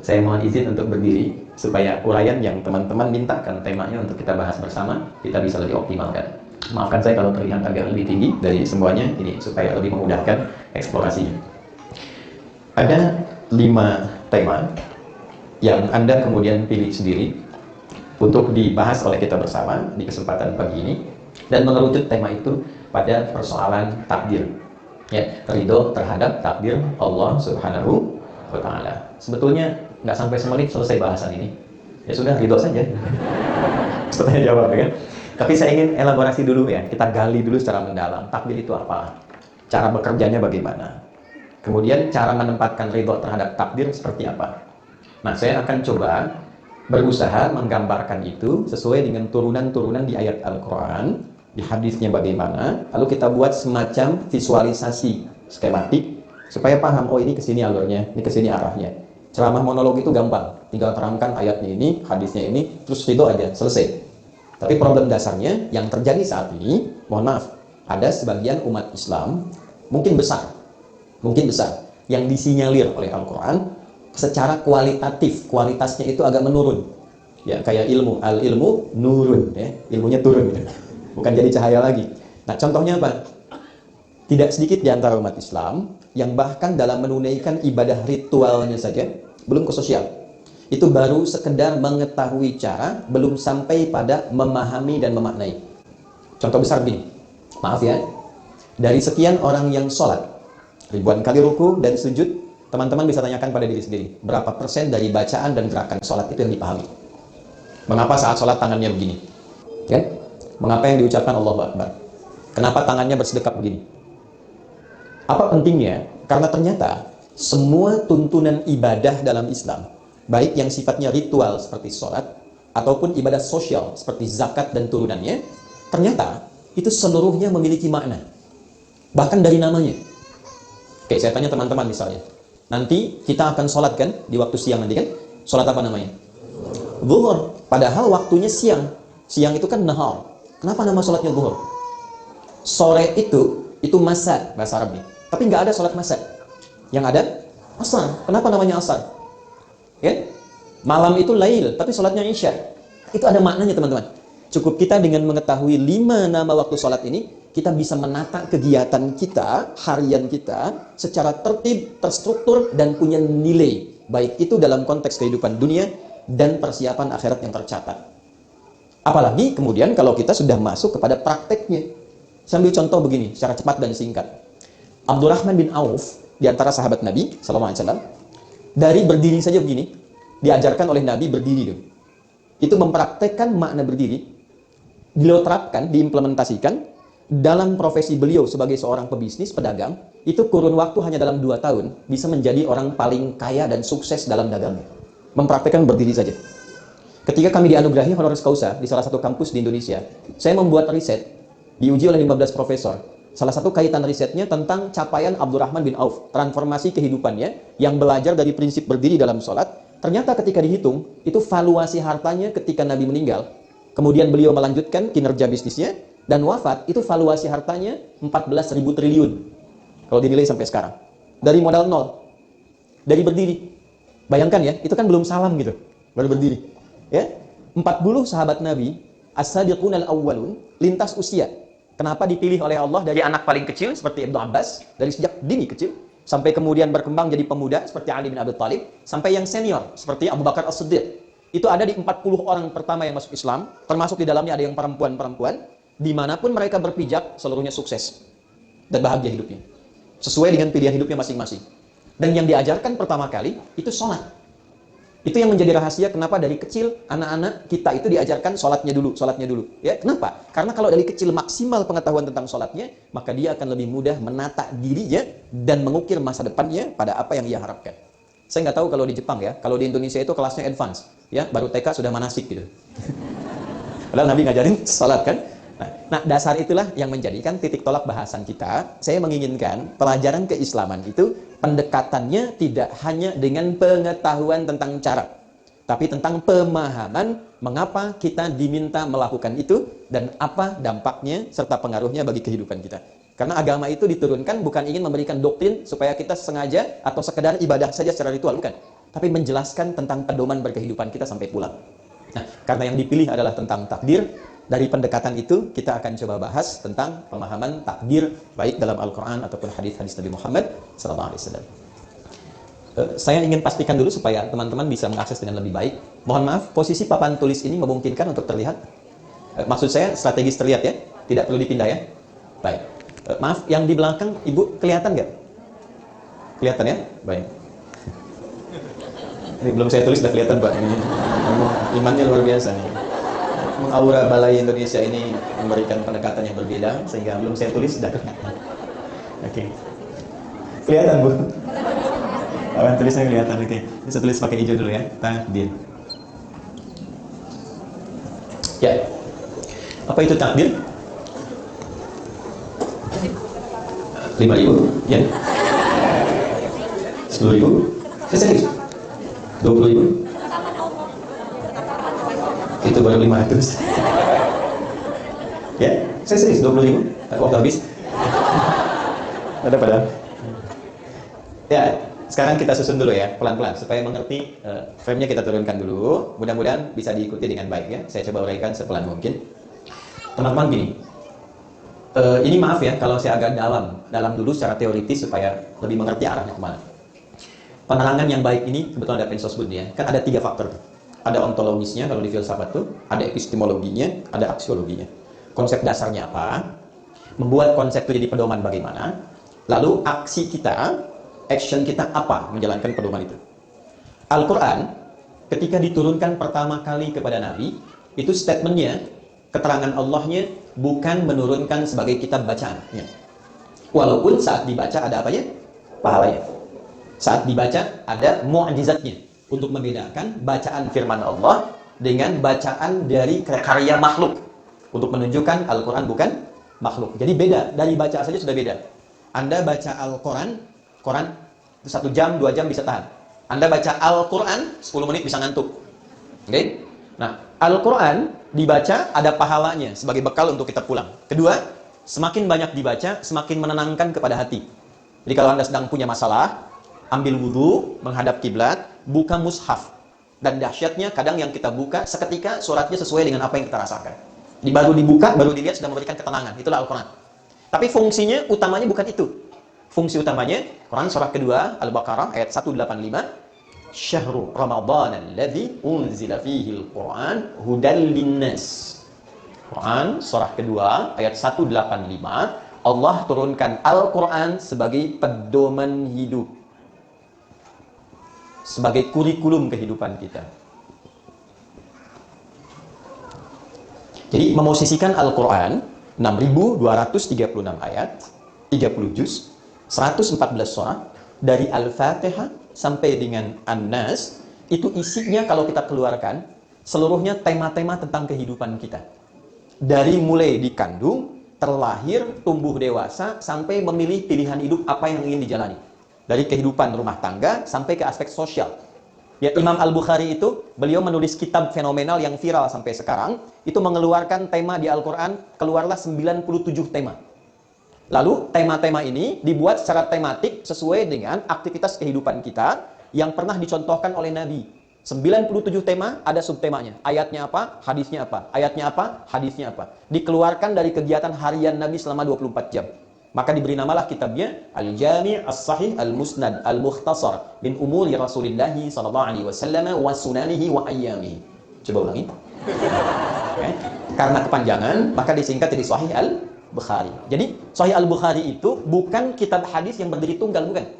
Saya mohon izin untuk berdiri supaya uraian yang teman-teman mintakan temanya untuk kita bahas bersama kita bisa lebih optimalkan. Maafkan saya kalau terlihat agak lebih tinggi dari semuanya ini supaya lebih memudahkan eksplorasinya. Ada 5 tema yang Anda kemudian pilih sendiri untuk dibahas oleh kita bersama di kesempatan pagi ini, dan mengerucut tema itu pada persoalan takdir. Ya, ridho terhadap takdir Allah Subhanahu wa Ta'ala. Sebetulnya nggak sampai semenit selesai bahasan ini. Ya sudah, ridho saja. Setelahnya jawab, ya kan? Tapi saya ingin elaborasi dulu ya. Kita gali dulu secara mendalam. Takdir itu apa? Cara bekerjanya bagaimana? Kemudian cara menempatkan ridho terhadap takdir seperti apa? Nah, saya akan coba berusaha menggambarkan itu sesuai dengan turunan-turunan di ayat Al-Quran, di hadisnya bagaimana, lalu kita buat semacam visualisasi skematik supaya paham, oh ini kesini alurnya, ini kesini arahnya. Ceramah monolog itu gampang, tinggal terangkan ayatnya ini, hadisnya ini, terus itu aja, selesai. Tapi problem dasarnya yang terjadi saat ini, mohon maaf, ada sebagian umat Islam, mungkin besar, yang disinyalir oleh Al-Quran secara kualitatif, kualitasnya itu agak menurun. Ya, kayak ilmu, al-ilmu nurun, ya, ilmunya turun gitu. Bukan jadi cahaya lagi. Nah, contohnya apa? Tidak sedikit di antara umat Islam yang bahkan dalam menunaikan ibadah ritualnya saja, belum ke sosial. Itu baru sekedar mengetahui cara, belum sampai pada memahami dan memaknai. Contoh besar gini, maaf ya, dari sekian orang yang sholat, ribuan kali ruku dan sujud, teman-teman bisa tanyakan pada diri sendiri, berapa persen dari bacaan dan gerakan sholat itu yang dipahami? Mengapa saat sholat tangannya begini? Ya? Mengapa yang diucapkan Allahu Akbar? Kenapa tangannya bersedekap begini? Apa pentingnya? Karena ternyata semua tuntunan ibadah dalam Islam, baik yang sifatnya ritual seperti sholat, ataupun ibadah sosial seperti zakat dan turunannya, ternyata itu seluruhnya memiliki makna. Bahkan dari namanya. Oke, saya tanya teman-teman misalnya, nanti kita akan sholat kan, di waktu siang nanti kan, sholat apa namanya? Zuhur. Padahal waktunya siang. Siang itu kan nahar. Kenapa nama sholatnya zuhur? Sore itu masa, bahasa Arabnya. Tapi nggak ada sholat masa. Yang ada asar. Kenapa namanya asar? Ya? Malam itu lail, tapi sholatnya isya. Itu ada maknanya teman-teman. Cukup kita dengan mengetahui 5 nama waktu sholat ini, kita bisa menata kegiatan kita, harian kita, secara tertib, terstruktur, dan punya nilai. Baik itu dalam konteks kehidupan dunia, dan persiapan akhirat yang tercatat. Apalagi kemudian kalau kita sudah masuk kepada prakteknya. Saya ambil contoh begini, secara cepat dan singkat. Abdurrahman bin Auf, di antara sahabat Nabi SAW, dari berdiri saja begini, diajarkan oleh Nabi berdiri dulu. Itu mempraktekkan makna berdiri, beliau terapkan, diimplementasikan dalam profesi beliau sebagai seorang pebisnis, pedagang. Itu kurun waktu hanya dalam 2 tahun bisa menjadi orang paling kaya dan sukses dalam dagangnya. Mempraktekkan berdiri saja. Ketika kami dianugerahi honoris causa di salah satu kampus di Indonesia, saya membuat riset, diuji oleh 15 profesor. Salah satu kaitan risetnya tentang capaian Abdurrahman bin Auf, transformasi kehidupannya yang belajar dari prinsip berdiri dalam sholat. Ternyata ketika dihitung, itu valuasi hartanya ketika Nabi meninggal, kemudian beliau melanjutkan kinerja bisnisnya, dan wafat, itu valuasi hartanya 14.000 triliun. Kalau dinilai sampai sekarang. Dari modal nol. Dari berdiri. Bayangkan ya, itu kan belum salam gitu, baru berdiri. Ya, 40 sahabat Nabi, as-sadiqun al-awwalun, lintas usia. Kenapa dipilih oleh Allah dari anak paling kecil seperti Ibnu Abbas, dari sejak dini kecil, sampai kemudian berkembang jadi pemuda seperti Ali bin Abi Thalib, sampai yang senior seperti Abu Bakar As-Siddiq. Itu ada di 40 orang pertama yang masuk Islam, termasuk di dalamnya ada yang perempuan-perempuan, dimanapun mereka berpijak, seluruhnya sukses dan bahagia hidupnya. Sesuai dengan pilihan hidupnya masing-masing. Dan yang diajarkan pertama kali, itu sholat. Itu yang menjadi rahasia kenapa dari kecil, anak-anak kita itu diajarkan sholatnya dulu. Ya, kenapa? Karena kalau dari kecil maksimal pengetahuan tentang sholatnya, maka dia akan lebih mudah menata dirinya dan mengukir masa depannya pada apa yang ia harapkan. Saya nggak tahu kalau di Jepang ya, kalau di Indonesia itu kelasnya advance. Ya, baru TK sudah manasik gitu. Padahal Nabi ngajarin sholat kan? Nah, dasar itulah yang menjadikan titik tolak bahasan kita. Saya menginginkan pelajaran keislaman itu pendekatannya tidak hanya dengan pengetahuan tentang cara, tapi tentang pemahaman mengapa kita diminta melakukan itu dan apa dampaknya serta pengaruhnya bagi kehidupan kita. Karena agama itu diturunkan bukan ingin memberikan doktrin supaya kita sengaja atau sekedar ibadah saja secara ritual, bukan. Tapi menjelaskan tentang pedoman berkehidupan kita sampai pulang. Nah, karena yang dipilih adalah tentang takdir, dari pendekatan itu kita akan coba bahas tentang pemahaman takdir baik dalam Al-Quran ataupun hadis-hadis Nabi Muhammad SAW. Saya ingin pastikan dulu supaya teman-teman bisa mengakses dengan lebih baik. Mohon maaf, posisi papan tulis ini memungkinkan untuk terlihat? Maksud saya strategis terlihat ya, tidak perlu dipindah ya. Baik. Maaf, yang di belakang Ibu kelihatan nggak? Kelihatan ya? Baik. Ini belum saya tulis sudah kelihatan Pak. Ini imannya luar biasa nih. Aura Balai Indonesia ini memberikan pendekatan yang berbeda sehingga belum saya tulis sudah kelihatan. Oke. Kelihatan Bu? Papan tulisnya kelihatan. Oke. Ini saya tulis pakai hijau dulu ya. Takdir. Ya. Apa itu takdir? 5.000 ya? 10.000? Saya serius? 20.000? Itu baru 500. Ya, saya serius 20.000. Waktu habis. Ada padahal. Ya, sekarang kita susun dulu ya, pelan-pelan supaya mengerti. Frame-nya kita turunkan dulu. Mudah-mudahan bisa diikuti dengan baik ya. Saya coba uraikan sepelan mungkin. Teman-teman gini. Ini maaf ya kalau saya agak dalam dulu secara teoritis supaya lebih mengerti arahnya kemana. Penerangan yang baik ini kebetulan ada pensosbudnya. Kan ada 3 faktor. Ada ontologisnya kalau di filsafat tuh, ada epistemologinya, ada aksiologinya. Konsep dasarnya apa? Membuat konsep itu jadi pedoman bagaimana? Lalu aksi kita, action kita apa menjalankan pedoman itu? Al-Quran ketika diturunkan pertama kali kepada Nabi, itu statementnya, keterangan Allahnya bukan menurunkan sebagai kitab bacaan. Ya. Walaupun saat dibaca ada apanya? Pahalanya. Saat dibaca ada mu'jizatnya. Untuk membedakan bacaan firman Allah dengan bacaan dari karya makhluk. Untuk menunjukkan Al-Quran bukan makhluk. Jadi beda, dari baca saja sudah beda. Anda baca Al-Quran, Quran 1 jam, 2 jam bisa tahan. Anda baca Al-Quran, 10 menit bisa ngantuk. Oke? Nah, Al-Quran dibaca ada pahalanya sebagai bekal untuk kita pulang. Kedua, semakin banyak dibaca, semakin menenangkan kepada hati. Jadi kalau Anda sedang punya masalah, ambil wudhu, menghadap kiblat, buka mushaf. Dan dahsyatnya kadang yang kita buka seketika suratnya sesuai dengan apa yang kita rasakan. Baru dibuka, baru dilihat sudah memberikan ketenangan. Itulah Al-Quran. Tapi fungsinya utamanya bukan itu. Fungsi utamanya, Quran surah kedua, Al-Baqarah ayat 185. Syahrul Ramadhan alladzi unzila fihi al-Quran hudal linnas. Quran surah kedua ayat 185. Allah turunkan Al-Quran sebagai pedoman hidup. Sebagai kurikulum kehidupan kita. Jadi memosisikan Al-Quran 6.236 ayat, 30 juz, 114 surah, dari Al-Fatihah sampai dengan An-Nas, itu isinya kalau kita keluarkan, seluruhnya tema-tema tentang kehidupan kita. Dari mulai dikandung, terlahir, tumbuh dewasa, sampai memilih pilihan hidup apa yang ingin dijalani. Dari kehidupan rumah tangga sampai ke aspek sosial. Ya, Imam Al-Bukhari itu, beliau menulis kitab fenomenal yang viral sampai sekarang, itu mengeluarkan tema di Al-Quran, keluarlah 97 tema. Lalu, tema-tema ini dibuat secara tematik sesuai dengan aktivitas kehidupan kita yang pernah dicontohkan oleh Nabi. 97 tema, ada subtemanya. Ayatnya apa? Hadisnya apa? Ayatnya apa? Hadisnya apa? Dikeluarkan dari kegiatan harian Nabi selama 24 jam. Maka diberi namalah kitabnya Al-Jami' As-Sahih Al-Musnad Al-Mukhtasar min umuri Rasulillah sallallahu alaihi wasallam wa sunanihi wa ayyamihi. Coba ulangi. Okay. Karena kepanjangan, maka disingkat jadi Sahih Al-Bukhari. Jadi, Sahih Al-Bukhari itu bukan kitab hadis yang berdiri tunggal, bukan.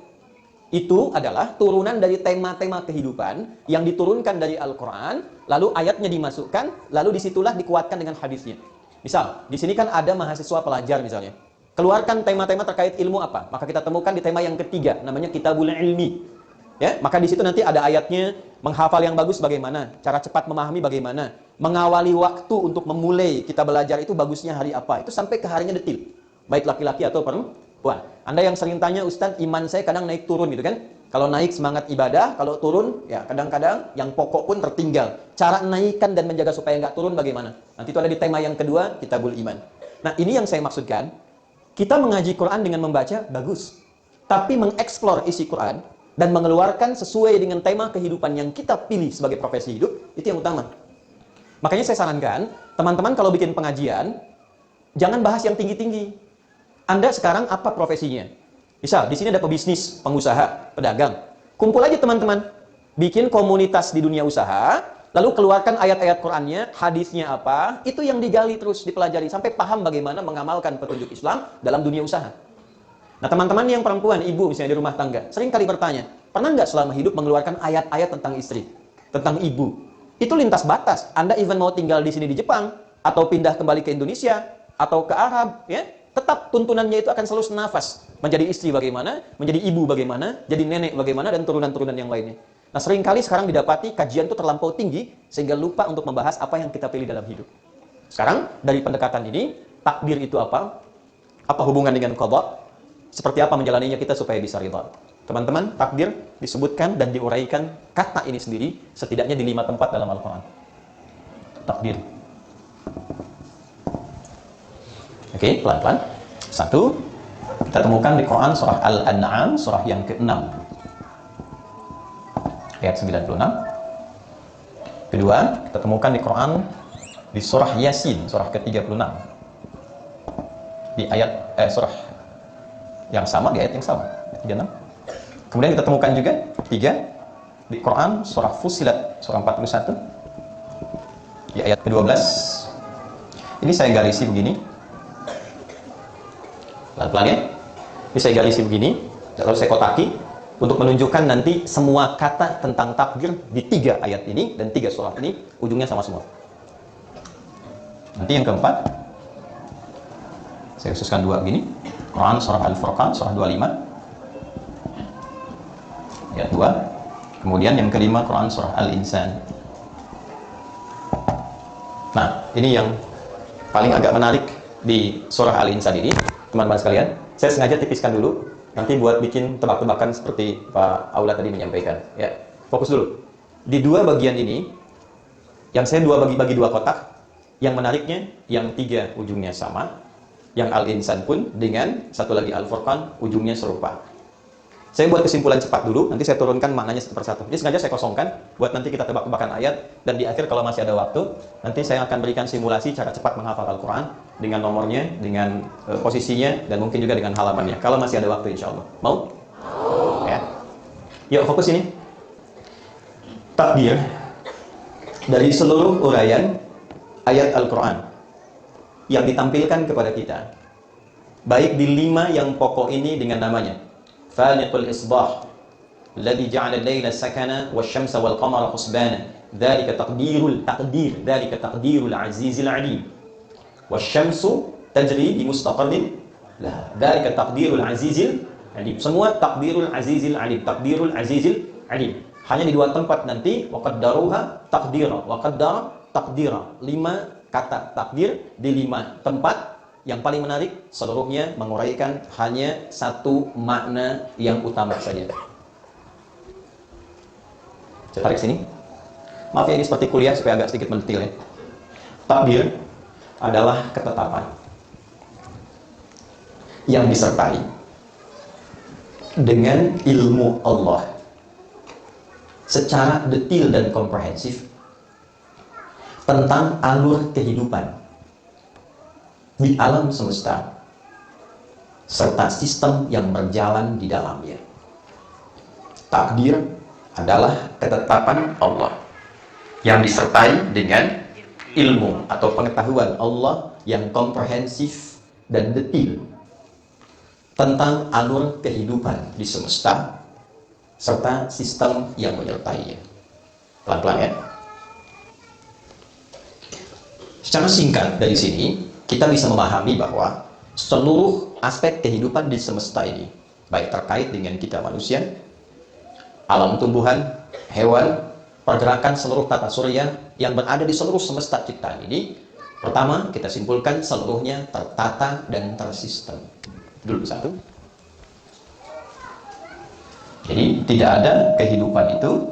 Itu adalah turunan dari tema-tema kehidupan yang diturunkan dari Al-Quran, lalu ayatnya dimasukkan, lalu disitulah dikuatkan dengan hadisnya. Misal, di sini kan ada mahasiswa pelajar misalnya. Keluarkan tema-tema terkait ilmu apa? Maka kita temukan di tema yang ketiga, namanya Kitabul Ilmi. Ya, maka di situ nanti ada ayatnya, menghafal yang bagus bagaimana, cara cepat memahami bagaimana, mengawali waktu untuk memulai kita belajar itu bagusnya hari apa, itu sampai ke harinya detil. Baik laki-laki atau perempuan. Anda yang sering tanya, Ustaz, iman saya kadang naik turun gitu kan? Kalau naik semangat ibadah, kalau turun, ya kadang-kadang yang pokok pun tertinggal. Cara naikkan dan menjaga supaya nggak turun bagaimana? Nanti itu ada di tema yang kedua, Kitabul Iman. Nah, ini yang saya maksudkan. Kita mengaji Quran dengan membaca, bagus. Tapi mengeksplor isi Quran dan mengeluarkan sesuai dengan tema kehidupan yang kita pilih sebagai profesi hidup, itu yang utama. Makanya saya sarankan, teman-teman kalau bikin pengajian, jangan bahas yang tinggi-tinggi. Anda sekarang apa profesinya? Misal, di sini ada pebisnis, pengusaha, pedagang. Kumpul aja teman-teman. Bikin komunitas di dunia usaha, lalu keluarkan ayat-ayat Qur'annya, hadisnya apa, itu yang digali terus, dipelajari, sampai paham bagaimana mengamalkan petunjuk Islam dalam dunia usaha. Nah, teman-teman yang perempuan, ibu misalnya di rumah tangga, sering kali bertanya, pernah nggak selama hidup mengeluarkan ayat-ayat tentang istri, tentang ibu? Itu lintas batas. Anda even mau tinggal di sini di Jepang, atau pindah kembali ke Indonesia, atau ke Arab, ya, tetap tuntunannya itu akan selalu senafas. Menjadi istri bagaimana, menjadi ibu bagaimana, jadi nenek bagaimana, dan turunan-turunan yang lainnya. Nah, seringkali sekarang didapati kajian itu terlampau tinggi, sehingga lupa untuk membahas apa yang kita pilih dalam hidup. Sekarang, dari pendekatan ini, takdir itu apa? Apa hubungan dengan qada? Seperti apa menjalaninya kita supaya bisa ridha? Teman-teman, takdir disebutkan dan diuraikan kata ini sendiri, setidaknya di 5 tempat dalam Al-Quran. Takdir. Oke, pelan-pelan. 1, kita temukan di Quran surah Al-An'am, surah yang ke-6. Ayat 96. Kedua, kita temukan di Quran di surah Yasin, surah ke-36. Di ayat surah yang sama, di ayat yang sama, 36. Kemudian kita temukan juga 3 di Quran surah Fussilat, surah 41. Di ayat ke-12. Ini saya garisi begini. Pelan-pelan ya. Ini saya garisi begini, lalu saya kotaki untuk menunjukkan nanti semua kata tentang takdir di 3 ayat ini dan 3 surah ini ujungnya sama semua. Nanti yang keempat, saya khususkan 2 begini. Quran surah Al-Furqan surah 25 ayat 2. Kemudian yang kelima Quran surah Al-Insan. Nah, ini yang paling agak menarik di surah Al-Insan ini, teman-teman sekalian. Saya sengaja tipiskan dulu, nanti buat bikin tebak-tebakan seperti Pak Aula tadi menyampaikan. Ya, fokus dulu. Di 2 bagian ini, yang saya bagi 2 kotak, yang menariknya, yang 3 ujungnya sama, yang Al-Insan pun dengan satu lagi Al-Furqan ujungnya serupa. Saya buat kesimpulan cepat dulu, nanti saya turunkan maknanya satu persatu. Ini sengaja saya kosongkan, buat nanti kita tebak-tebakan ayat, dan di akhir kalau masih ada waktu, nanti saya akan berikan simulasi cara cepat menghafal Al-Quran, dengan nomornya, dengan posisinya, dan mungkin juga dengan halamannya. Kalau masih ada waktu insya Allah. Mau? Ya. Yuk fokus ini. Takdir dari seluruh uraian ayat Al-Quran yang ditampilkan kepada kita, baik di 5 yang pokok ini dengan namanya Faliqul Isbah, alladhi ja'ala al-laila sakana wasyamsa wal qamara husbana, dzalika taqdirul azizil alim, wasyamsu tajri bi mustaqarrin lah, dzalika taqdirul azizil alim. Semua taqdirul azizil alim, taqdirul azizil alim. Hanya di 2 tempat nanti waqaddaruha taqdira, waqaddara taqdira. 5 kata takdir di 5 tempat. Yang paling menarik, seluruhnya menguraikan hanya 1 makna yang utama saja. Saya tarik sini. Maaf ya, ini seperti kuliah supaya agak sedikit mendetil ya. Takdir adalah ketetapan yang disertai dengan ilmu Allah secara detil dan komprehensif tentang alur kehidupan di alam semesta serta sistem yang berjalan di dalamnya. Takdir adalah ketetapan Allah yang disertai dengan ilmu atau pengetahuan Allah yang komprehensif dan detil tentang alur kehidupan di semesta serta sistem yang menyertainya. Pelan-pelan ya. Secara singkat dari sini, kita bisa memahami bahwa seluruh aspek kehidupan di semesta ini, baik terkait dengan kita manusia, alam tumbuhan, hewan, pergerakan seluruh tata surya yang berada di seluruh semesta ciptaan ini, pertama kita simpulkan seluruhnya tertata dan tersistem. Dulu 1. Jadi tidak ada kehidupan itu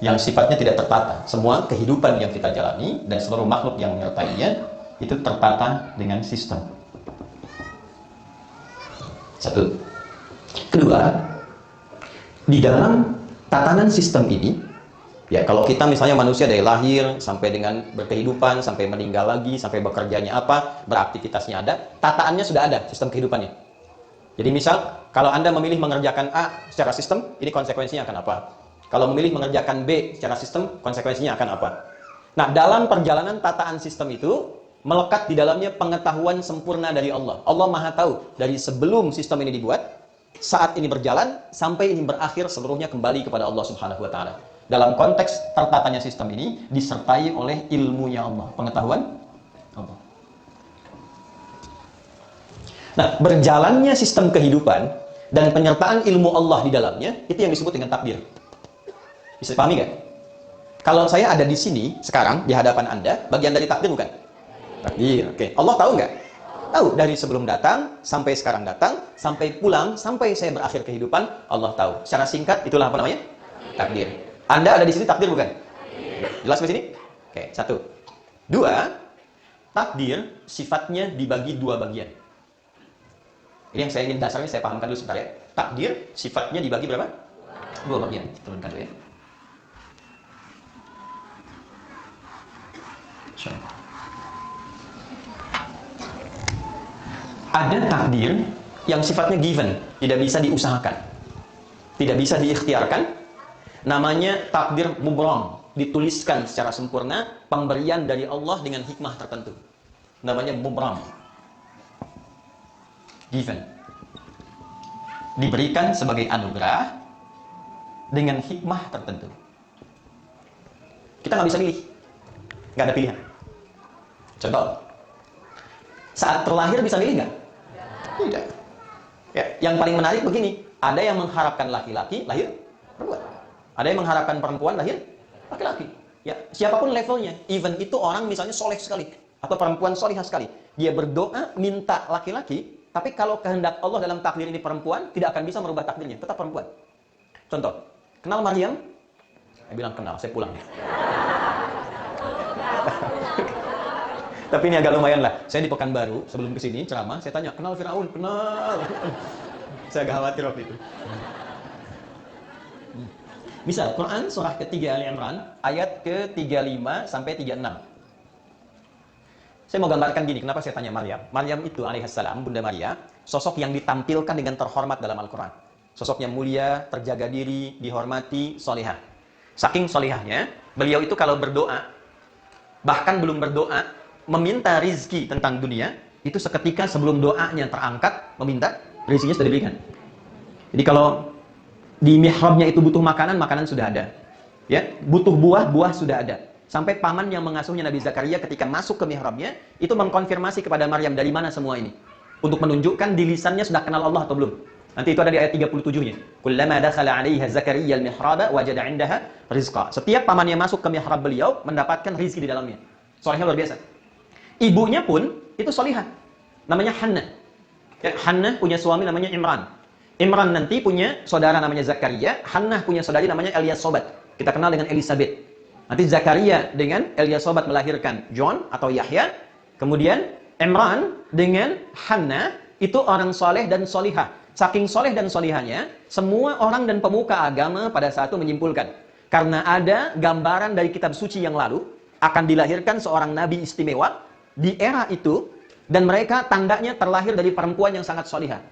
yang sifatnya tidak tertata. Semua kehidupan yang kita jalani dan seluruh makhluk yang menyertainya itu tertata dengan sistem. Satu. Kedua, di dalam tatanan sistem ini, ya kalau kita misalnya manusia dari lahir sampai dengan berkehidupan, sampai meninggal lagi, sampai bekerjanya apa, beraktivitasnya ada, tataannya sudah ada sistem kehidupannya. Jadi misal, kalau Anda memilih mengerjakan A secara sistem, ini konsekuensinya akan apa? Kalau memilih mengerjakan B secara sistem, konsekuensinya akan apa? Nah, dalam perjalanan tataan sistem itu, melekat di dalamnya pengetahuan sempurna dari Allah. Allah Maha tahu dari sebelum sistem ini dibuat, saat ini berjalan, sampai ini berakhir, seluruhnya kembali kepada Allah Subhanahu wa Ta'ala. Dalam konteks tertatanya sistem ini, disertai oleh ilmunya Allah, pengetahuan Allah. Nah, berjalannya sistem kehidupan dan penyertaan ilmu Allah di dalamnya, itu yang disebut dengan takdir. Bisa dipahami nggak? Kalau saya ada di sini, sekarang, di hadapan Anda, bagian dari takdir bukan? Takdir, oke. Allah tahu nggak? Tahu, dari sebelum datang, sampai sekarang datang, sampai pulang, sampai saya berakhir kehidupan, Allah tahu. Secara singkat, itulah apa namanya? Takdir. Anda ada di sini, takdir bukan? Jelas di sini? Oke, satu. Dua, takdir sifatnya dibagi dua bagian. Ini yang saya ingin dasarnya saya pahamkan dulu sebentar ya. Takdir sifatnya dibagi berapa? Dua bagian. Turunkan dulu ya. Ada takdir yang sifatnya given, tidak bisa diusahakan, tidak bisa diikhtiarkan. Namanya takdir mubram, dituliskan secara sempurna, pemberian dari Allah dengan hikmah tertentu. Namanya mubram, given, diberikan sebagai anugerah dengan hikmah tertentu. Kita nggak bisa milih, nggak ada pilihan. Contoh, saat terlahir bisa milih nggak? Tidak. Ya, yang paling menarik begini, ada yang mengharapkan laki-laki lahir perempuan, ada yang mengharapkan perempuan lahir laki-laki. Ya, siapapun levelnya, even itu orang misalnya soleh sekali atau perempuan solihah sekali, dia berdoa minta laki-laki, tapi kalau kehendak Allah dalam takdir ini perempuan, tidak akan bisa merubah takdirnya, tetap perempuan. Contoh, kenal Maryam? Saya bilang kenal, saya pulang. Tapi ini agak lumayan lah. Saya di Pekanbaru, sebelum kesini ceramah, saya tanya, kenal Firaun? Kenal. Saya agak khawatir waktu itu. Misal, Quran surah ketiga Ali Imran, ayat ke-35 sampai 36. Saya mau gambarkan gini, kenapa saya tanya Maryam? Maryam itu alaihissalam, Bunda Maria, sosok yang ditampilkan dengan terhormat dalam Al-Quran. Sosoknya mulia, terjaga diri, dihormati, solihah. Saking solihahnya, beliau itu kalau berdoa, bahkan belum berdoa, meminta rizki tentang dunia, itu seketika sebelum doanya terangkat, meminta, rizkinya sudah diberikan. Jadi kalau di mihrabnya itu butuh makanan, makanan sudah ada. Ya, butuh buah, buah sudah ada. Sampai paman yang mengasuhnya Nabi Zakaria ketika masuk ke mihrabnya, itu mengkonfirmasi kepada Maryam, dari mana semua ini? Untuk menunjukkan di lisannya sudah kenal Allah atau belum. Nanti itu ada di ayat 37-nya. Kullama dakhala 'alaiha Zakaria al-mihraba wajada 'indaha rizqa. Setiap pamannya masuk ke mihrab beliau, mendapatkan rizki di dalamnya. Solehnya luar biasa. Ibunya pun itu solihah, namanya Hannah. Ya, Hannah punya suami namanya Imran. Imran nanti punya saudara namanya Zakaria. Hannah punya saudari namanya Eliasobat. Kita kenal dengan Elizabeth. Nanti Zakaria dengan Eliasobat melahirkan John atau Yahya. Kemudian Imran dengan Hannah itu orang soleh dan solihah. Saking soleh dan solihahnya, semua orang dan pemuka agama pada saat itu menyimpulkan, karena ada gambaran dari kitab suci yang lalu akan dilahirkan seorang nabi istimewa di era itu, dan mereka tandanya terlahir dari perempuan yang sangat solihah.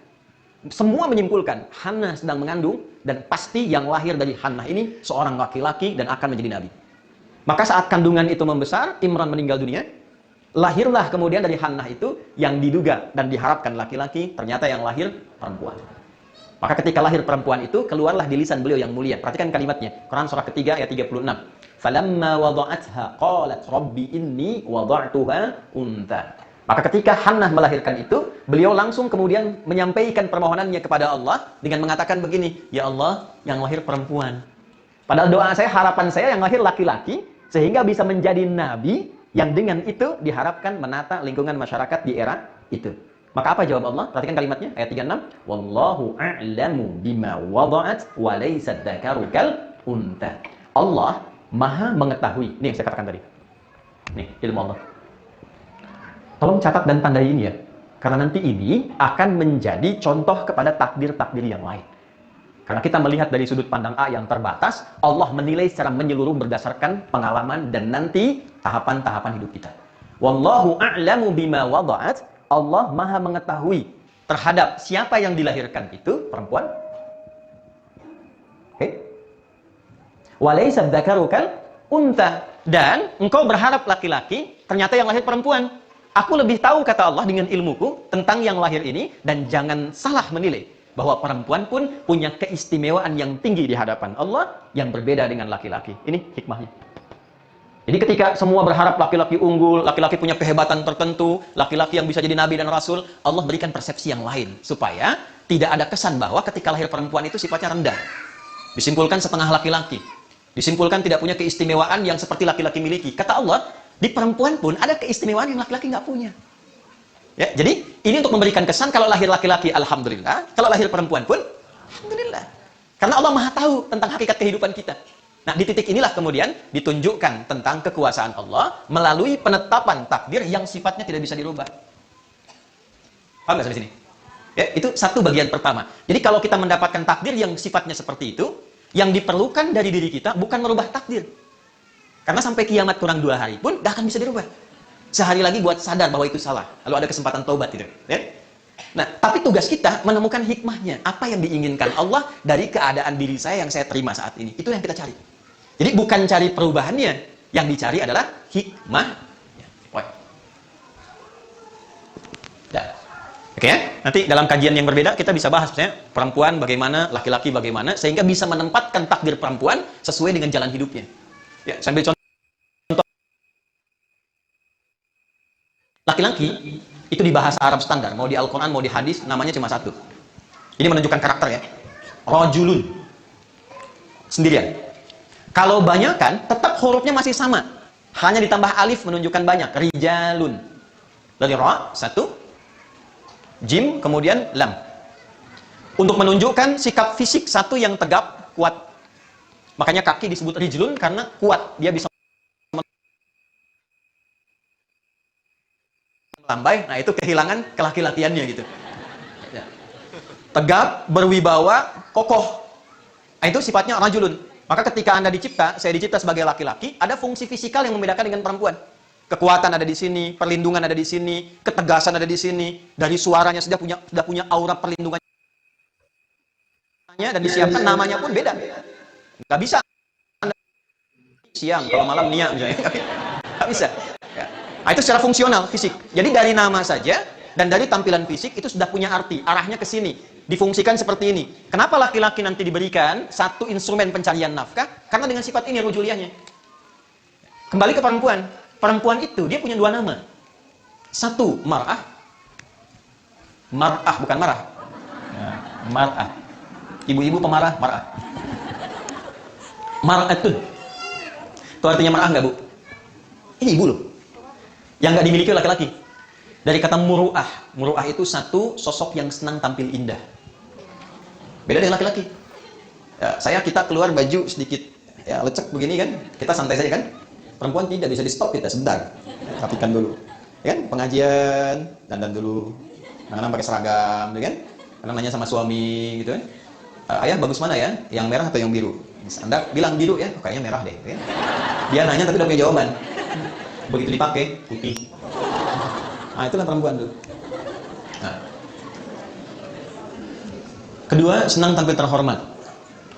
Semua menyimpulkan Hannah sedang mengandung, dan pasti yang lahir dari Hannah ini seorang laki-laki dan akan menjadi nabi. Maka saat kandungan itu membesar, Imran meninggal dunia, lahirlah kemudian dari Hannah itu yang diduga dan diharapkan laki-laki, ternyata yang lahir perempuan. Maka ketika lahir perempuan itu, keluarlah di lisan beliau yang mulia. Perhatikan kalimatnya, Quran surah ketiga ayat 36. Falamma wada'atha qalat rabbi inni wada'tuha untha. Maka ketika Hannah melahirkan itu, beliau langsung kemudian menyampaikan permohonannya kepada Allah dengan mengatakan begini, ya Allah, yang lahir perempuan. Padahal doa saya, harapan saya yang lahir laki-laki, sehingga bisa menjadi nabi yang dengan itu diharapkan menata lingkungan masyarakat di era itu. Maka apa jawab Allah? Perhatikan kalimatnya, ayat 36. Wallahu a'lamu bima wada'at wa laysa dzakaru kal untha. Allah Maha mengetahui. Ini yang saya katakan tadi. Nih, ilmu Allah. Tolong catat dan tandai ini ya. Karena nanti ini akan menjadi contoh kepada takdir-takdir yang lain. Karena kita melihat dari sudut pandang A yang terbatas, Allah menilai secara menyeluruh berdasarkan pengalaman dan nanti tahapan-tahapan hidup kita. Wallahu a'lamu bima wada'at. Allah Maha mengetahui terhadap siapa yang dilahirkan itu perempuan. Oke. Walaysa dzakaru kal unta. Dan engkau berharap laki-laki, ternyata yang lahir perempuan. Aku lebih tahu, kata Allah, dengan ilmuku tentang yang lahir ini, dan jangan salah menilai bahwa perempuan pun punya keistimewaan yang tinggi di hadapan Allah yang berbeda dengan laki-laki. Ini hikmahnya. Jadi ketika semua berharap laki-laki unggul, laki-laki punya kehebatan tertentu, laki-laki yang bisa jadi nabi dan rasul, Allah berikan persepsi yang lain supaya tidak ada kesan bahwa ketika lahir perempuan itu sifatnya rendah. Disimpulkan setengah laki-laki. Disimpulkan tidak punya keistimewaan yang seperti laki-laki miliki. Kata Allah, di perempuan pun ada keistimewaan yang laki-laki nggak punya. Ya, jadi ini untuk memberikan kesan kalau lahir laki-laki, alhamdulillah. Kalau lahir perempuan pun, alhamdulillah. Karena Allah Maha tahu tentang hakikat kehidupan kita. Nah, di titik inilah kemudian ditunjukkan tentang kekuasaan Allah melalui penetapan takdir yang sifatnya tidak bisa dirubah. Paham nggak sampai sini? Ya, itu satu bagian pertama. Jadi kalau kita mendapatkan takdir yang sifatnya seperti itu, yang diperlukan dari diri kita bukan merubah takdir. Karena sampai kiamat kurang 2 hari pun nggak akan bisa dirubah. Sehari lagi buat sadar bahwa itu salah. Lalu ada kesempatan taubat gitu. Ya? Nah, tapi tugas kita menemukan hikmahnya. Apa yang diinginkan Allah dari keadaan diri saya yang saya terima saat ini. Itu yang kita cari. Jadi bukan cari perubahannya. Yang dicari adalah hikmah. Ya. Oke ya? Nanti dalam kajian yang berbeda kita bisa bahas misalnya perempuan bagaimana, laki-laki bagaimana, sehingga bisa menempatkan takdir perempuan sesuai dengan jalan hidupnya. Ya, saya ambil contoh. Laki-laki itu di bahasa Arab standar, mau di Al-Quran, mau di hadis, namanya cuma satu. Ini menunjukkan karakter ya. Rajulun. Sendirian. Kalau banyak kan, tetap hurufnya masih sama. Hanya ditambah alif menunjukkan banyak. Rijalun. Dari ra, satu. Jim, kemudian lam. Untuk menunjukkan sikap fisik satu yang tegap, kuat. Makanya kaki disebut rijlun karena kuat. Dia bisa melambai, nah itu kehilangan kelaki-lakiannya gitu. Ya. Tegap, berwibawa, kokoh. Nah, itu sifatnya rajulun. Maka ketika Anda dicipta, saya dicipta sebagai laki-laki, ada fungsi fisikal yang membedakan dengan perempuan. Kekuatan ada di sini, perlindungan ada di sini, ketegasan ada di sini. Dari suaranya sudah punya aura perlindungannya dan disiapkan namanya pun beda. Nggak bisa Anda siang, kalau malam Nia misalnya. Nggak bisa. Ya. Nah, itu secara fungsional, fisik. Jadi dari nama saja dan dari tampilan fisik itu sudah punya arti, arahnya ke sini. Difungsikan seperti ini. Kenapa laki-laki nanti diberikan satu instrumen pencarian nafkah? Karena dengan sifat ini rujuliahnya. Kembali ke perempuan. Perempuan itu dia punya 2 nama. Satu, mar'ah. Mar'ah bukan marah. Ya, mar'ah. Ibu-ibu pemarah, mar'ah. Mar'atun. Itu artinya mar'ah nggak, Bu? Ini ibu loh. Yang nggak dimiliki oleh laki-laki. Dari kata muru'ah. Muru'ah itu satu sosok yang senang tampil indah. Beda dengan laki-laki. Ya, kita keluar baju sedikit ya lecek begini kan, kita santai saja kan. Perempuan tidak bisa di stop kita sebentar. Rapikan dulu. Ya kan? Pengajian, dandan dulu. Kadang-kadang pakai seragam, ya kan? Kadang nanya sama suami gitu kan. Ayah bagus mana ya? Yang merah atau yang biru? Anda bilang biru ya, kayaknya merah deh. Ya? Dia nanya tapi udah punya jawaban. Begitu dipakai, putih. Nah, itu kan perempuan tuh. Nah. Kedua, senang tampil terhormat.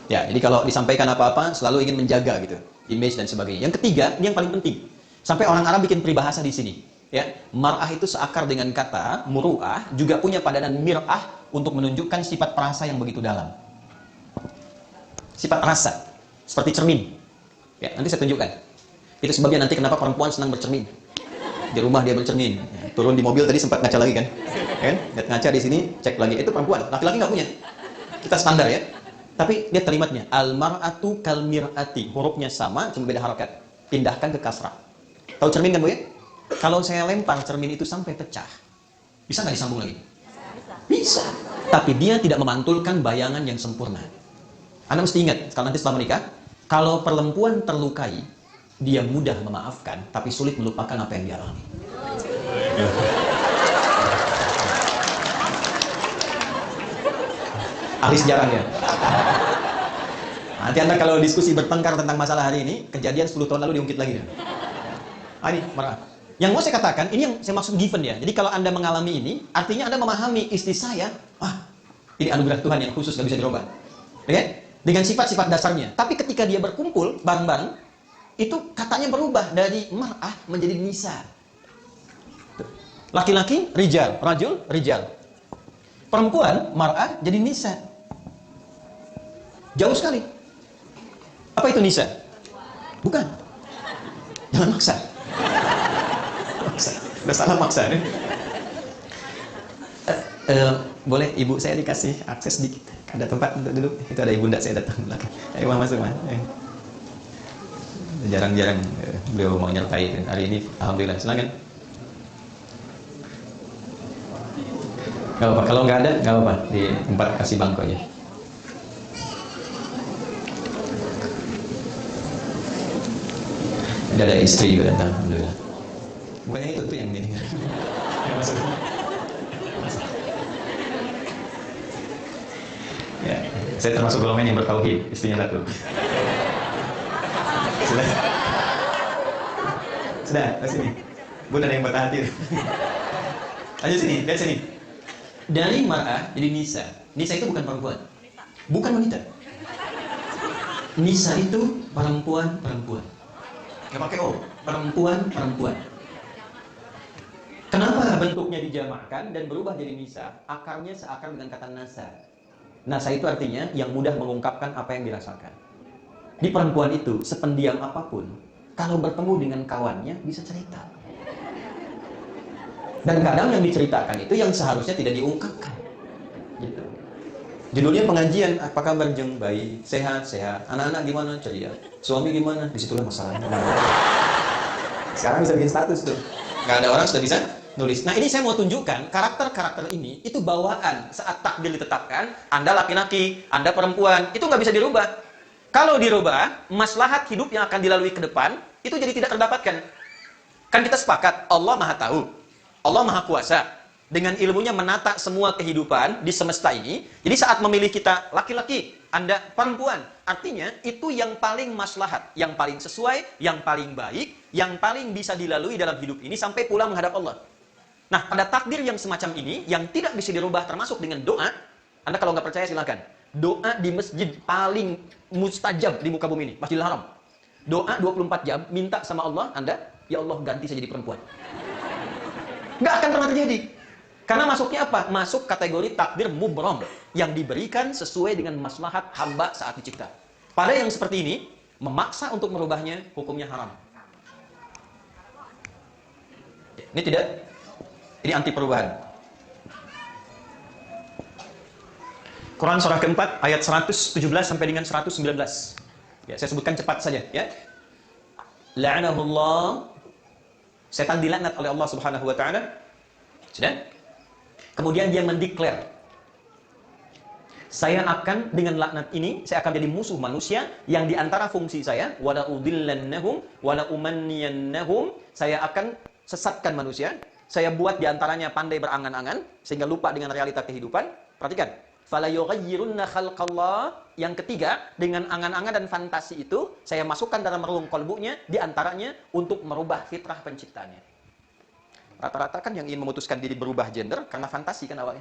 Ya, jadi kalau disampaikan apa-apa selalu ingin menjaga gitu, image dan sebagainya. Yang ketiga, ini yang paling penting. Sampai orang Arab bikin peribahasa di sini. Ya, mar'ah itu seakar dengan kata muru'ah, juga punya padanan mir'ah untuk menunjukkan sifat perasa yang begitu dalam. Sifat rasa, seperti cermin. Ya, nanti saya tunjukkan. Itu sebabnya nanti kenapa perempuan senang bercermin. Di rumah dia bercermin. Ya, turun di mobil tadi sempat ngaca lagi kan? Lihat ngaca di sini, cek lagi. Itu perempuan, laki-laki nggak punya. Kita standar ya. Tapi dia kalimatnya al-mar'atu kal mir'ati. Hurufnya sama, cuma beda harakat. Pindahkan ke kasrah. Tahu cermin kan, Bu ya? Kalau saya lempar cermin itu sampai pecah, bisa nggak disambung lagi? Bisa. Tapi dia tidak memantulkan bayangan yang sempurna. Anda mesti ingat, kalau nanti setelah menikah, kalau perempuan terlukai, dia mudah memaafkan, tapi sulit melupakan apa yang dia alami. ahli sejarahnya. Nanti Anda kalau diskusi bertengkar tentang masalah hari ini, kejadian 10 tahun lalu diungkit lagi. Ini marah. Yang mau saya katakan, ini yang saya maksud given ya. Jadi kalau Anda mengalami ini, artinya Anda memahami istri saya, ini anugerah Tuhan yang khusus, nggak bisa dirubah. Oke? Dengan sifat-sifat dasarnya. Tapi ketika dia berkumpul bareng-bareng, itu katanya berubah dari mar'ah menjadi nisa. Laki-laki, rijal. Rajul, rijal. Perempuan, mar'ah, jadi nisa. Jauh sekali. Apa itu nisa? Bukan. Jangan maksa. Udah salah maksa nih. Boleh ibu saya dikasih akses sedikit? Ada tempat untuk duduk? Itu ada ibunda saya datang belakang. Ayo masuk mas. Jarang-jarang beliau mau nyertai hari ini. Alhamdulillah, silakan. Gak apa-apa, kalau nggak ada nggak apa-apa, di tempat kasih bangku aja. Ada istri juga datang, alhamdulillah. Bukannya itu tuh yang ini. Ya, saya termasuk golongan yang bertauhid, istrinya satu. Sudah, ke sini. Bunda ada yang patah hati. Ayo sini, lihat sini. Dari mar'ah jadi nisa. Nisa itu bukan perempuan, bukan wanita. Nisa itu perempuan-perempuan. Nggak pakai O, perempuan-perempuan. Kenapa bentuknya dijamakkan dan berubah jadi nisa? Akarnya seakar dengan kata nasa. Nasa itu artinya yang mudah mengungkapkan apa yang dirasakan. Di perempuan itu, sependiam apapun, kalau bertemu dengan kawannya bisa cerita. Dan kadang yang diceritakan itu yang seharusnya tidak diungkapkan. Gitu. Judulnya pengajian, apa kabar Jeng? Baik, sehat. Anak-anak gimana? Ceria. Suami gimana? Disitulah masalahnya. Sekarang bisa bikin status tuh. Nggak ada orang sudah bisa nulis. Nah ini saya mau tunjukkan karakter-karakter ini itu bawaan saat takdir ditetapkan. Anda laki-laki, Anda perempuan, itu nggak bisa dirubah. Kalau dirubah, maslahat hidup yang akan dilalui ke depan itu jadi tidak terdapatkan. Kan kita sepakat Allah Maha Tahu, Allah Maha Kuasa. Dengan ilmunya menata semua kehidupan di semesta ini. Jadi saat memilih kita laki-laki, Anda perempuan, artinya itu yang paling maslahat, yang paling sesuai, yang paling baik, yang paling bisa dilalui dalam hidup ini sampai pulang menghadap Allah. Nah, pada takdir yang semacam ini, yang tidak bisa dirubah termasuk dengan doa, Anda kalau nggak percaya silakan. Doa di masjid paling mustajab di muka bumi ini, Masjidil Haram. Doa 24 jam, minta sama Allah, Anda, ya Allah ganti saya jadi perempuan. Nggak akan pernah terjadi. Karena masuknya apa? Masuk kategori takdir mubrom yang diberikan sesuai dengan maslahat hamba saat dicipta. Pada yang seperti ini, memaksa untuk merubahnya, hukumnya haram. Ini tidak, ini anti perubahan. Quran surah keempat ayat 117 sampai dengan 119. Ya, saya sebutkan cepat saja ya. La'anahullah, setan dilaknat oleh Allah Subhanahu wa taala. Sudah? Kemudian dia mendeklar, saya akan dengan laknat ini, saya akan jadi musuh manusia yang diantara fungsi saya, wala udillannahum, wala umanniyannahum, saya akan sesatkan manusia, saya buat diantaranya pandai berangan-angan, sehingga lupa dengan realita kehidupan. Perhatikan, fala yughayyirunna khalqallah, yang ketiga, dengan angan-angan dan fantasi itu, saya masukkan dalam relung kolbunya, diantaranya untuk merubah fitrah penciptanya. Rata-rata kan yang ingin memutuskan diri berubah gender karena fantasi kan awalnya.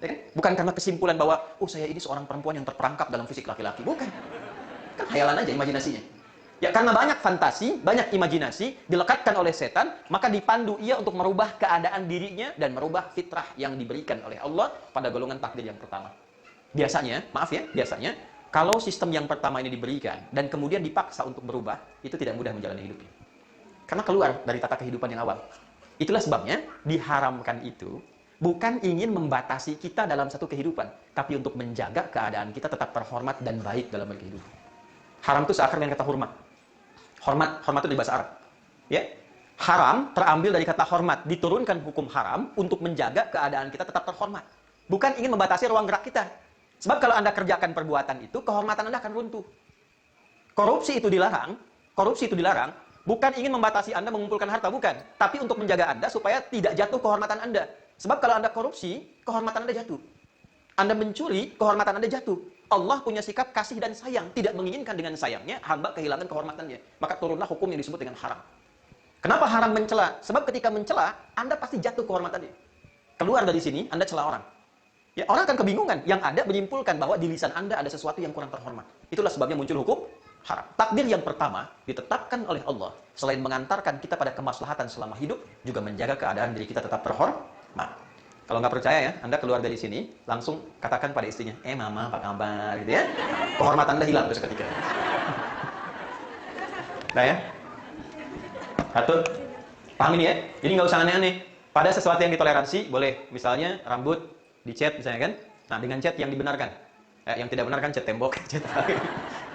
Ya kan? Bukan karena kesimpulan bahwa, oh saya ini seorang perempuan yang terperangkap dalam fisik laki-laki. Bukan. Kan hayalan aja imajinasinya. Ya karena banyak fantasi, banyak imajinasi, dilekatkan oleh setan, maka dipandu ia untuk merubah keadaan dirinya dan merubah fitrah yang diberikan oleh Allah pada golongan takdir yang pertama. Biasanya, maaf ya, biasanya, kalau sistem yang pertama ini diberikan dan kemudian dipaksa untuk berubah, itu tidak mudah menjalani hidupnya. Karena keluar dari tata kehidupan yang awal. Itulah sebabnya diharamkan itu bukan ingin membatasi kita dalam satu kehidupan, tapi untuk menjaga keadaan kita tetap terhormat dan baik dalam berkehidupan. Haram itu seakar dengan kata hormat. Hormat itu di bahasa Arab. Ya. Haram terambil dari kata hormat, diturunkan hukum haram untuk menjaga keadaan kita tetap terhormat. Bukan ingin membatasi ruang gerak kita. Sebab kalau Anda kerjakan perbuatan itu, kehormatan Anda akan runtuh. Korupsi itu dilarang, bukan ingin membatasi Anda mengumpulkan harta, bukan. Tapi untuk menjaga Anda supaya tidak jatuh kehormatan Anda. Sebab kalau Anda korupsi, kehormatan Anda jatuh. Anda mencuri, kehormatan Anda jatuh. Allah punya sikap kasih dan sayang, tidak menginginkan dengan sayangnya hamba kehilangan kehormatannya. Maka turunlah hukum yang disebut dengan haram. Kenapa haram mencela? Sebab ketika mencela, Anda pasti jatuh kehormatannya. Keluar dari sini, Anda cela orang. Ya, orang akan kebingungan. Yang ada menyimpulkan bahwa di lisan Anda ada sesuatu yang kurang terhormat. Itulah sebabnya muncul hukum haram. Takdir yang pertama ditetapkan oleh Allah, selain mengantarkan kita pada kemaslahatan selama hidup, juga menjaga keadaan diri kita tetap terhormat. Kalau nggak percaya ya, Anda keluar dari sini, langsung katakan pada istrinya, mama, apa kabar, gitu ya. Kehormatan Anda hilang terus seketika. Nah ya. Satu, paham ini ya? Jadi nggak usah aneh-aneh. Pada sesuatu yang ditoleransi, boleh. Misalnya rambut dicat misalnya kan. Nah, dengan cat yang dibenarkan. Yang tidak benar kan cat tembok,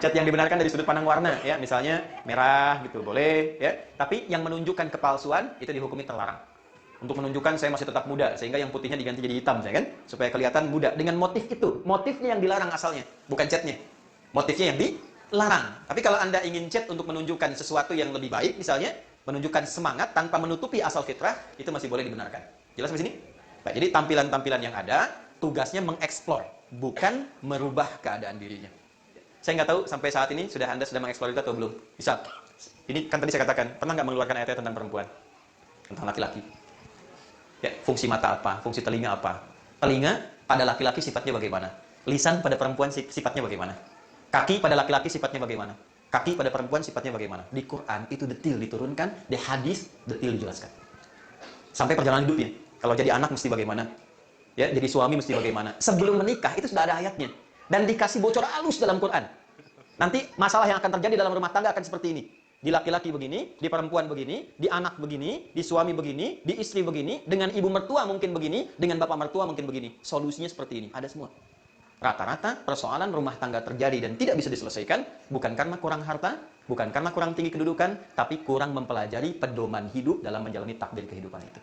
cat yang dibenarkan dari sudut pandang warna ya, misalnya merah gitu, boleh ya. Tapi yang menunjukkan kepalsuan itu dihukumi terlarang. Untuk menunjukkan saya masih tetap muda, sehingga yang putihnya diganti jadi hitam, saya kan, supaya kelihatan muda dengan motif itu. Motifnya yang dilarang asalnya, bukan catnya. Motifnya yang dilarang. Tapi kalau Anda ingin cat untuk menunjukkan sesuatu yang lebih baik, misalnya menunjukkan semangat tanpa menutupi asal fitrah, itu masih boleh dibenarkan. Jelas di sini? Nah, jadi tampilan-tampilan yang ada tugasnya mengeksplor, bukan merubah keadaan dirinya. Saya nggak tahu sampai saat ini Anda sudah mengeksplor itu atau belum. Bisa. Ini kan tadi saya katakan, pernah nggak mengeluarkan ayat-ayat tentang perempuan, tentang laki-laki? Ya, fungsi mata apa, fungsi telinga apa? Telinga pada laki-laki sifatnya bagaimana? Lisan pada perempuan sifatnya bagaimana? Kaki pada laki-laki sifatnya bagaimana? Kaki pada perempuan sifatnya bagaimana? Di Quran itu detil diturunkan, di hadis detil dijelaskan. Sampai perjalanan hidupnya. Kalau jadi anak mesti bagaimana? Ya, jadi suami mesti bagaimana? Sebelum menikah itu sudah ada ayatnya. Dan dikasih bocor halus dalam Quran. Nanti masalah yang akan terjadi dalam rumah tangga akan seperti ini. Di laki-laki begini, di perempuan begini, di anak begini, di suami begini, di istri begini, dengan ibu mertua mungkin begini, dengan bapak mertua mungkin begini. Solusinya seperti ini, ada semua. Rata-rata persoalan rumah tangga terjadi dan tidak bisa diselesaikan bukan karena kurang harta, bukan karena kurang tinggi kedudukan, tapi kurang mempelajari pedoman hidup dalam menjalani takdir kehidupan itu.